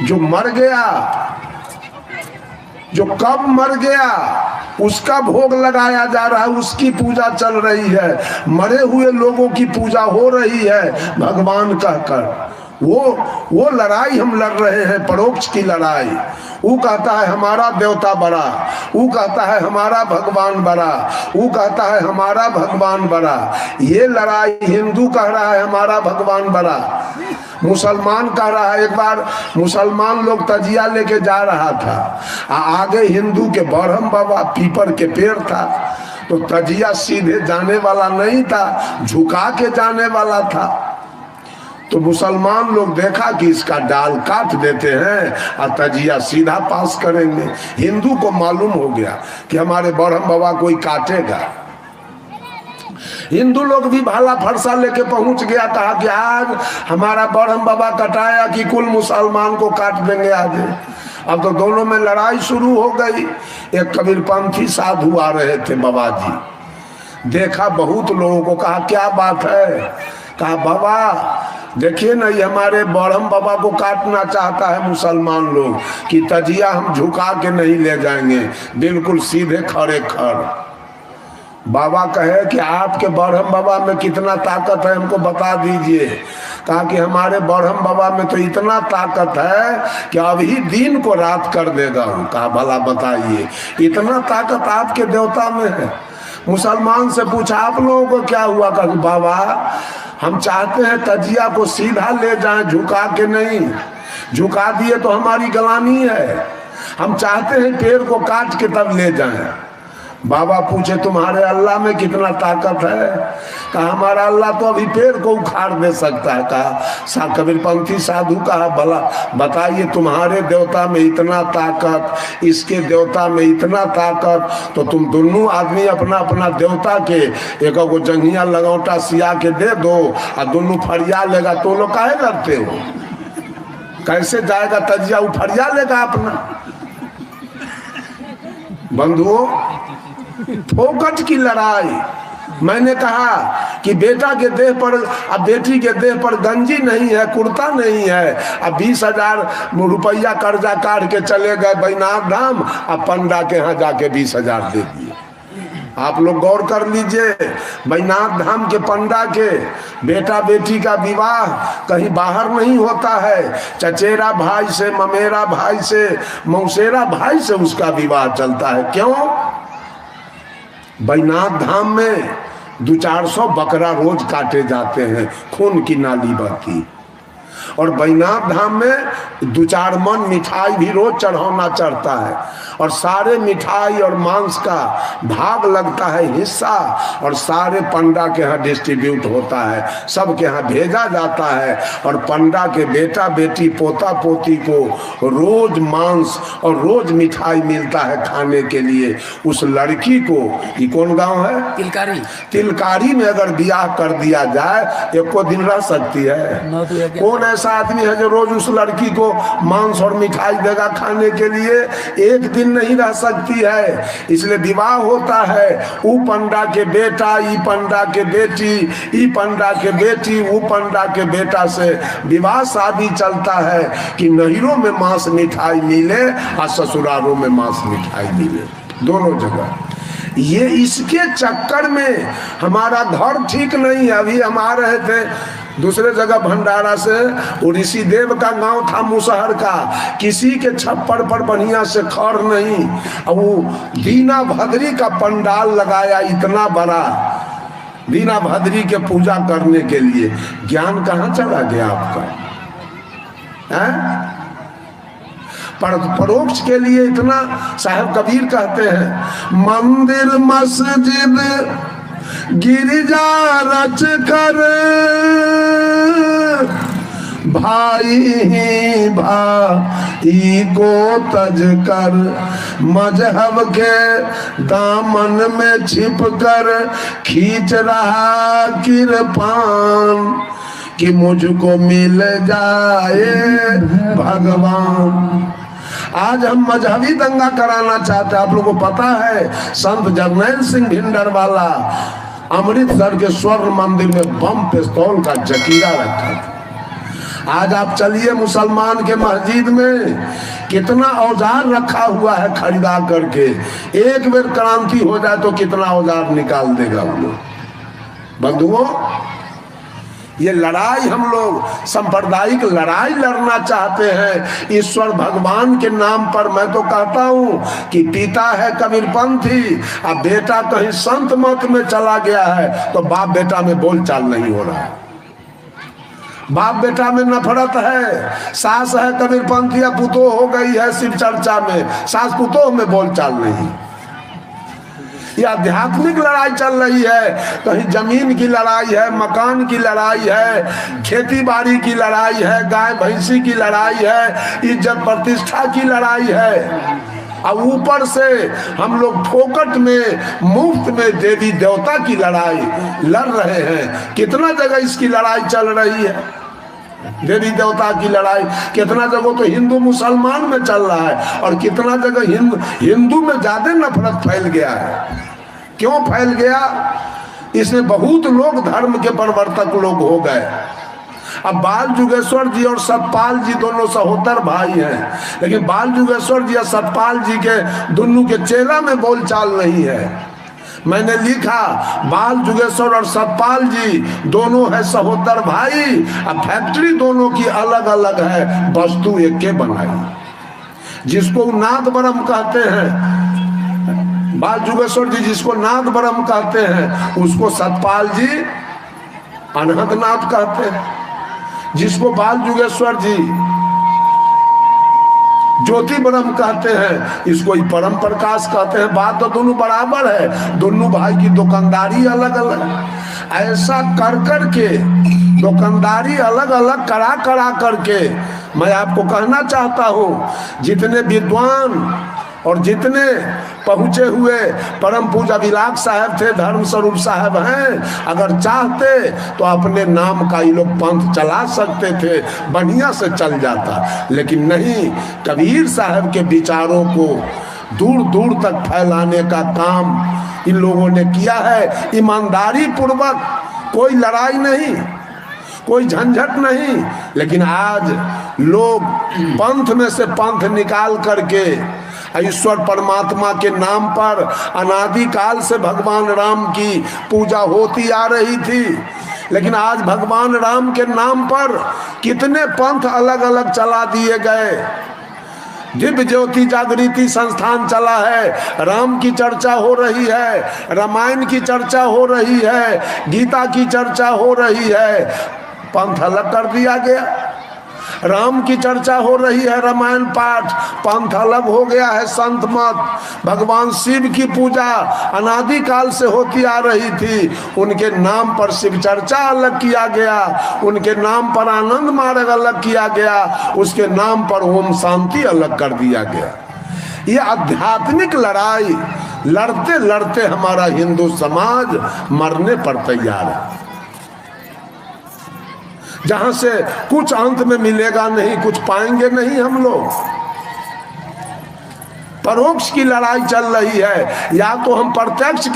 जो मर गया, जो कब मर गया उसका भोग लगाया जा रहा है, उसकी पूजा चल रही है, मरे हुए लोगों की पूजा हो रही है भगवान कहकर। वो लड़ाई हम लड़ रहे हैं, परोक्ष की लड़ाई। वो कहता है हमारा देवता बड़ा, वो कहता है हमारा भगवान बड़ा, वो कहता है हमारा भगवान बड़ा। ये लड़ाई हिंदू कह रहा है हमारा भगवान बड़ा, मुसलमान कह रहा है। एक बार मुसलमान लोग तजिया लेके जा रहा था, आगे हिंदू के ब्रह्म बाबा पीपर के पेड़ था, तो तजिया सीधे जाने वाला नहीं था, झुका के जाने वाला था। तो मुसलमान लोग देखा कि इसका डाल काट देते हैं और तजिया सीधा पास करेंगे। हिंदू को मालूम हो गया कि हमारे ब्रह्म बाबा कोई काटेगा। हिंदू लोग भी भाला फरसा लेके पहुंच गया, कहा कि आज हमारा ब्रह्म बाबा कटाया कि कुल मुसलमान को काट देंगे आज। अब तो दोनों में लड़ाई शुरू हो गई। एक कबीरपंथी साधु आ रहे थे बाबा जी, देखा बहुत लोगों को, कहा क्या बात है? कहा बाबा देखिए ना, ये हमारे ब्रह्म बाबा को काटना चाहता है मुसलमान लोग कि तजिया हम झुका के नहीं ले जाएंगे, बिल्कुल सीधे खड़े खड़। बाबा कहे कि आपके ब्रह्म बाबा में कितना ताकत है हमको बता दीजिए। कहा कि हमारे ब्रह्म बाबा में तो इतना ताकत है कि अभी दिन को रात कर देगा। कहा भला बताइए, इतना ताकत आपके देवता में है? मुसलमान से पूछा आप लोगों को क्या हुआ? कहा बाबा हम चाहते हैं तजिया को सीधा ले जाएं, झुका के नहीं। झुका दिए तो हमारी गलानी है, हम चाहते हैं पेड़ को काट के तब ले जाएं। बाबा पूछे तुम्हारे अल्लाह में कितना ताकत है? कहा हमारा अल्लाह तो अभी पेड़ को उखाड़ दे सकता है। कहा कबीरपंथी साधु कहा भला बताइए, तुम्हारे देवता में इतना ताकत, इसके देवता में इतना ताकत, तो तुम दोनों आदमी अपना अपना देवता के एक को जंघिया लगौटा सिया के दे दो और दोनों फरिया लेगा। तो लोग काहे करते हो? कैसे जाएगा तजिया? वो फरिया लेगा अपना। बंधुओं, फोकट की लड़ाई। मैंने कहा कि बेटा के देह पर, अब बेटी के देह पर गंजी नहीं है, कुर्ता नहीं है, अब 20,000 रुपया कर्जा काट के चले गए बैजनाथ धाम, अब पंडा के यहाँ जाके 20,000 दे दिए। आप लोग गौर कर लीजिए, बैजनाथ धाम के पंडा के बेटा बेटी का विवाह कहीं बाहर नहीं होता है, चचेरा भाई से, ममेरा भाई से, मौसेरा भाई से उसका विवाह चलता है। क्यों? बैजनाथ धाम में 200-400 बकरा रोज काटे जाते हैं, खून की नाली बहती। और बैजनाथ धाम में 2-4 मन मिठाई भी रोज चढ़ाना चढ़ता है, और सारे मिठाई और मांस का भाग लगता है, हिस्सा, और सारे पंडा के यहाँ डिस्ट्रीब्यूट होता है, सबके यहाँ भेजा जाता है। और पंडा के बेटा बेटी पोता पोती को रोज मांस और रोज मिठाई मिलता है खाने के लिए। उस लड़की को, ये कौन गांव है? तिलकारी। तिलकारी में अगर ब्याह कर दिया जाए, एको दिन रह सकती है? कौन ऐसा आदमी है जो रोज उस लड़की को मांस और मिठाई देगा खाने के लिए? एक दिन नहीं रह सकती है। इसलिए विवाह होता है, ऊ पंडा के बेटा, ई पंडा के बेटी, ई पंडा के बेटी, ऊ पंडा के बेटा से विवाह शादी चलता है कि नहिरों में मांस मिठाई मिले और ससुरालों में मांस मिठाई मिले, दोनों जगह। ये इसके चक्कर में हमारा घर ठीक नहीं है। अभी हम आ रहे थे दूसरे जगह भंडारा से, वो ऋषिदेव का गांव था मुसहर का, किसी के छप्पर पर बढ़िया से खड़ नहीं, और वो दीना भद्री का पंडाल लगाया इतना बड़ा, दीना भद्री के पूजा करने के लिए। ज्ञान कहाँ चला गया आपका? है परोक्ष के लिए इतना। साहब कबीर कहते हैं, मंदिर मस्जिद गिरजा रच कर भाई ही भाई को तज कर, मजहब के दामन में छिप कर खींच रहा किरपान कि मुझको मिल जाए भगवान। आज हम मजहबी दंगा कराना चाहते हैं। आप लोगों को पता है, संत जरनैल सिंह भिंडरवाला अमृतसर के स्वर्ण मंदिर में बम पिस्तौल का जकीरा रखा था। आज आप चलिए मुसलमान के मस्जिद में कितना औजार रखा हुआ है खरीदा करके, एक बेर क्रांति हो जाए तो कितना औजार निकाल देगा वो लोग। बंधुओं, ये लड़ाई हम लोग सांप्रदायिक लड़ाई लड़ना चाहते हैं ईश्वर भगवान के नाम पर। मैं तो कहता हूं कि पिता है कबीरपंथी, अब बेटा कहीं संत मत में चला गया है तो बाप बेटा में बोलचाल नहीं हो रहा है, बाप बेटा में नफरत है। सास है कबीरपंथी, या पुतोह हो गई है शिव चर्चा में, सास पुतोह में बोलचाल नहीं। ये आध्यात्मिक लड़ाई चल रही है, कहीं जमीन की लड़ाई है, मकान की लड़ाई है, खेती बाड़ी की लड़ाई है, गाय भैंसी की लड़ाई है, इज्जत प्रतिष्ठा की लड़ाई है। अब ऊपर से हम लोग फोकट में मुफ्त में देवी देवता की लड़ाई लड़ रहे हैं। कितना जगह इसकी लड़ाई चल रही है, देवी देवता की लड़ाई। कितना जगह तो हिंदू मुसलमान में चल रहा है, और कितना जगह हिंदू में ज्यादा नफरत फैल गया है। क्यों फैल गया? इसमें बहुत लोग धर्म के परिवर्तक लोग हो गए। अब बाल जुगेश्वर जी और सतपाल जी दोनों सहोदर भाई हैं, लेकिन बाल जुगेश्वर जी और सतपाल जी के दोनों के चेला में बोलचाल नहीं है। मैंने लिखा बाल जुगेश्वर और सतपाल जी दोनों है सहोदर भाई, अब फैक्ट्री दोनों की अलग अलग है, वस्तु एक के बनाई। जिसको नाथ ब्रह्म कहते हैं, बाल जुगेश्वर जी जिसको नाथ ब्रह्म कहते हैं, उसको सतपाल जी अनहद नाथ कहते हैं। जिसको बाल जुगेश्वर जी ज्योति ब्रह्म कहते हैं, इसको ही परम प्रकाश कहते हैं। बात तो दोनों बराबर है, दोनों भाई की दुकानदारी अलग अलग। ऐसा कर कर के दुकानदारी अलग अलग करा करा करके मैं आपको कहना चाहता हूँ, जितने विद्वान और जितने पहुंचे हुए परम पूजा विलाग साहब थे, धर्म स्वरूप साहब हैं, अगर चाहते तो अपने नाम का ये लोग पंथ चला सकते थे, बढ़िया से चल जाता। लेकिन नहीं, कबीर साहब के विचारों को दूर दूर तक फैलाने का काम इन लोगों ने किया है। ईमानदारी पूर्वक, कोई लड़ाई नहीं, कोई झंझट नहीं। लेकिन आज लोग पंथ में से पंथ निकाल करके ईश्वर परमात्मा के नाम पर अनादिकाल से भगवान राम की पूजा होती आ रही थी, लेकिन आज भगवान राम के नाम पर कितने पंथ अलग अलग चला दिए गए। दिव्य ज्योति जागृति संस्थान चला है, राम की चर्चा हो रही है, रामायण की चर्चा हो रही है, गीता की चर्चा हो रही है, पंथ अलग कर दिया गया। राम की चर्चा हो रही है, रामायण पाठ, पंथ अलग हो गया है, संत मत। भगवान शिव की पूजा अनादिकाल से होती आ रही थी, उनके नाम पर शिव चर्चा अलग किया गया, उनके नाम पर आनंद मार्ग अलग किया गया, उसके नाम पर ओम शांति अलग कर दिया गया। ये आध्यात्मिक लड़ाई लड़ते लड़ते हमारा हिंदू समाज मरने पर तैयार है। जहां से कुछ अंत में मिलेगा नहीं, कुछ पाएंगे नहीं हम लोग। परोक्ष की लड़ाई चल रही है, या तो हम प्रत्यक्ष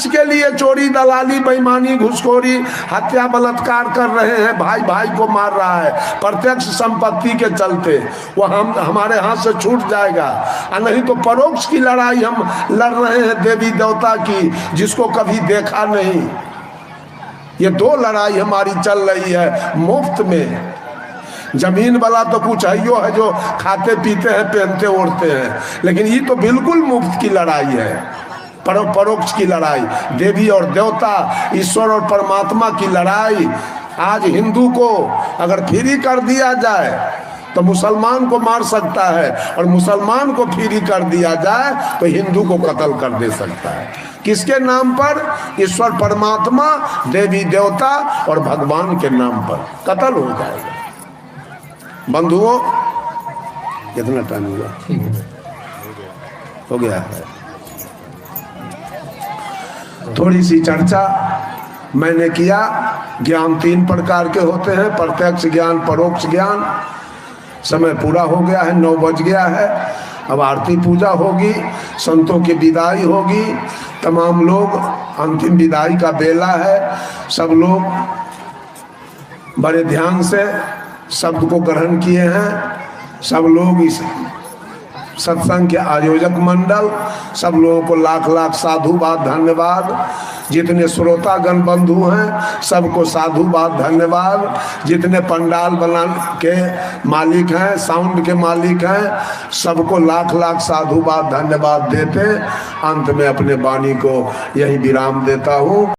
के लिए चोरी दलाली बेईमानी घुसखोरी हत्या बलात्कार कर रहे हैं, भाई भाई को मार रहा है, प्रत्यक्ष संपत्ति के चलते वो हम हमारे हाथ से छूट जाएगा। नहीं तो परोक्ष की लड़ाई हम लड़ रहे हैं देवी देवता की, जिसको कभी देखा नहीं। ये दो लड़ाई हमारी चल रही है मुफ्त में। जमीन वाला तो कुछ है जो खाते पीते हैं, पहनते ओढ़ते हैं, लेकिन ये तो बिल्कुल मुफ्त की लड़ाई है, परोक्ष की लड़ाई, देवी और देवता, ईश्वर और परमात्मा की लड़ाई। आज हिंदू को अगर फ्री कर दिया जाए तो मुसलमान को मार सकता है, और मुसलमान को फ्री कर दिया जाए तो हिंदू को कत्ल कर दे सकता है। किसके नाम पर? ईश्वर परमात्मा, देवी देवता और भगवान के नाम पर कत्ल हो जाएगा। बंधुओं, कितना टाइम हुआ? हो गया है। थोड़ी सी चर्चा मैंने किया। ज्ञान 3 प्रकार के होते हैं, प्रत्यक्ष ज्ञान, परोक्ष ज्ञान। समय पूरा हो गया है, 9 बज गया है। अब आरती पूजा होगी, संतों की विदाई होगी, तमाम लोग, अंतिम विदाई का बेला है। सब लोग बड़े ध्यान से शब्द को ग्रहण किए हैं सब लोग। इस सत्संग के आयोजक मंडल सब लोगों को लाख लाख साधुवाद धन्यवाद। जितने श्रोतागण बंधु हैं सबको साधुवाद धन्यवाद। जितने पंडाल बना के मालिक हैं, साउंड के मालिक हैं, सबको लाख लाख साधुवाद धन्यवाद देते अंत में अपने वाणी को यही विराम देता हूँ।